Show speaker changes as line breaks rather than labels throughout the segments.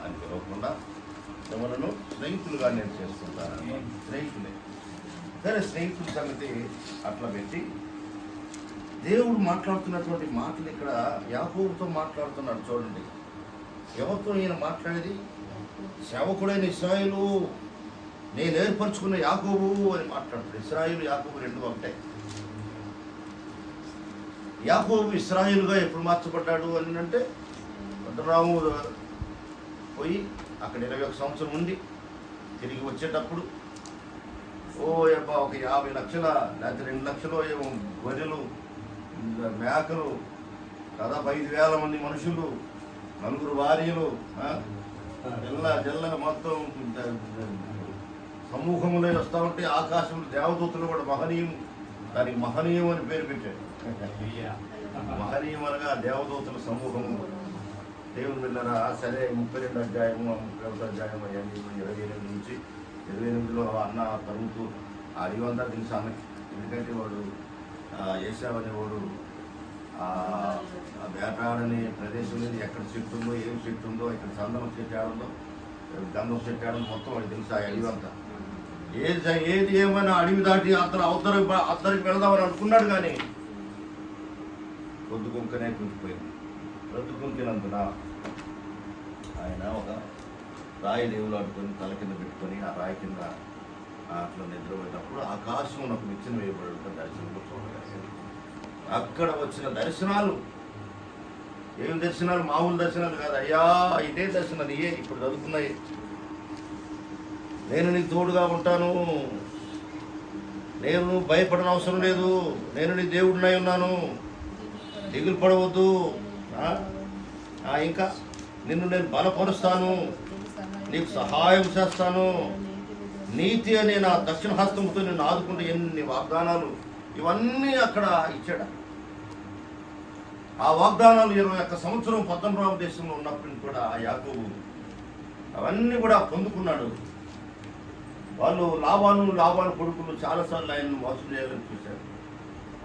అని పిలవకుండా ఎవరను స్నేహితులుగా నేను చేసుకుంటాను. స్నేహితులే సరే, స్నేహితుల సంగతి అట్లా పెట్టి దేవుడు మాట్లాడుతున్నటువంటి మాటలు ఇక్కడ యాకోబుతో మాట్లాడుతున్నాడు. చూడండి, ఎవరితో ఈయన మాట్లాడేది? సేవకుడైన ఇశ్రాయేలు, నేను ఏర్పరచుకున్న యాకోబు అని మాట్లాడుతాడు. ఇశ్రాయేలు యాకోబు రెండు ఒకటే. యాకోబు ఇశ్రాయేలుగా ఎప్పుడు మార్చబడ్డాడు అని అంటే, పద్మరాము పోయి అక్కడ 21 సంవత్సరం ఉండి తిరిగి వచ్చేటప్పుడు ఒక 50 లక్షల లేకపోతే 2 లక్షలు ఏమో గొర్రెలు, మేకలు, దాదాపు 5,000 మంది మనుషులు, 4 భార్యలు, జల్ల మొత్తం సమూహంలో వస్తూ ఉంటే ఆకాశంలో దేవదూతలు కూడా మహనీయం, దానికి మహనీయం అని పేరు పెట్టాడు. మహనీయం అనగా దేవదూతల సమూహము. దేవుని బిడ్డలారా, సరే 32 అధ్యాయము 31 అధ్యాయం అయ్యండి. 28 నుంచి 28లో అన్న తరుగుతూ అడివంతా తెలుసు అన్నకి. ఎందుకంటే వాడు ఏశావు అనేవాడు వేటాడని ప్రదేశం లేదు, ఎక్కడ చెట్టు ఉందో, ఏం చెట్టు ఉందో, ఇక్కడ సందనం చెట్టు ఆడుందో, గంధం చెట్టు ఆడుందో మొత్తం వాడికి తెలుసు ఆ అడివంతా. ఏది ఏమైనా అడవి దాటి అద్దరికి వెళదామని అనుకున్నాడు, కానీ పొద్దు కుంకనే కుంకిపోయింది. పొద్దు కుంకినందున ఆయన ఒక రాయి దేవులు ఆడుకొని తల కింద పెట్టుకొని ఆ రాయి కింద అట్లా నిద్రపోయేటప్పుడు ఆకాశం నాకు నిచ్చెన వేయబడి దర్శనంలో చూడగలిగాను. అక్కడ వచ్చిన దర్శనాలు ఏం దర్శనాలు? మామూలు దర్శనాలు కాదు అయ్యా, ఇదే దర్శనాలు. ఇప్పుడు చదువుతున్నాయి. నేను నీకు తోడుగా ఉంటాను, నేను భయపడని అవసరం లేదు, నేను నీ దేవుడినై ఉన్నాను, దిగులు పడవద్దు, ఇంకా నిన్ను నేను బలపరుస్తాను, నీకు సహాయం చేస్తాను, నీతి అనే నా దక్షిణ హస్తంతో నిన్ను ఆదుకుంటే ఎన్ని వాగ్దానాలు ఇవన్నీ అక్కడ ఇచ్చాడు. ఆ వాగ్దానాలు 21 సంవత్సరం పద్మరావు దేశంలో ఉన్నప్పుడు కూడా ఆ యాకోబు అవన్నీ కూడా పొందుకున్నాడు. వాళ్ళు లాభాను కొడుకులు చాలాసార్లు ఆయనను మోసం చేయాలని చూశారు.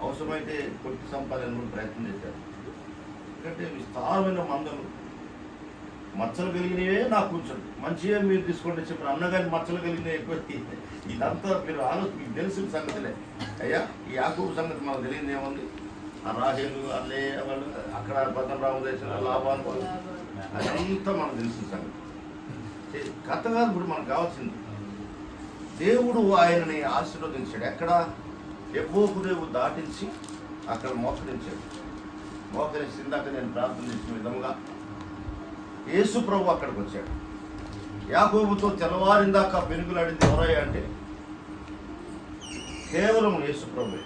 అవసరమైతే కొట్టి సంపాదన ప్రయత్నం చేశారు. ఎందుకంటే విస్తారమైన మందలు, మచ్చలు కలిగినవే నాకు కూర్చోండి, మంచిగా మీరు తీసుకోండి చెప్పిన అన్నగాని మచ్చలు కలిగినవి ఎక్కువ. ఇదంతా మీరు మీకు తెలిసిన సంగతిలే. అయ్యా, ఈ యాకోబు సంగతి మనకు తెలియదు ఏముంది? ఆ రాహేలు అల్లే వాళ్ళు అక్కడ పద్మరావు దేశంలో లాభాలు అదంతా మనకు తెలిసిన సంగతి. కథ కాదు ఇప్పుడు మనకు కావాల్సింది. దేవుడు ఆయనని ఆశీర్వదించాడు. ఎక్కడ? ఎబ్బోకు దేవుడు దాటించి అక్కడ మోకరించాడు. మోకరించి ఇందాక నేను ప్రార్థన చేసిన విధంగా యేసు ప్రభు అక్కడికి వచ్చాడు. యాకోబుతో తెల్లవారిందాక పెనుగులాడింది ఎవరయ్యా అంటే కేవలం యేసు ప్రభువే.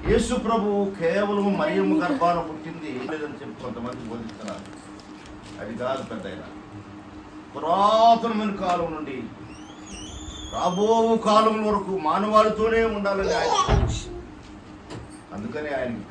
యేసు ప్రభు కేవలం మరియమ్మ గర్భాన పుట్టింది లేదని చెప్పి కొంతమంది బోధిస్తున్నారు. అది కాదు పెద్దయినా. పురాతనమైన కాలం నుండి రాబో కాలం వరకు మానవాళితోనే ఉండాలని ఆయన, అందుకని ఆయనకి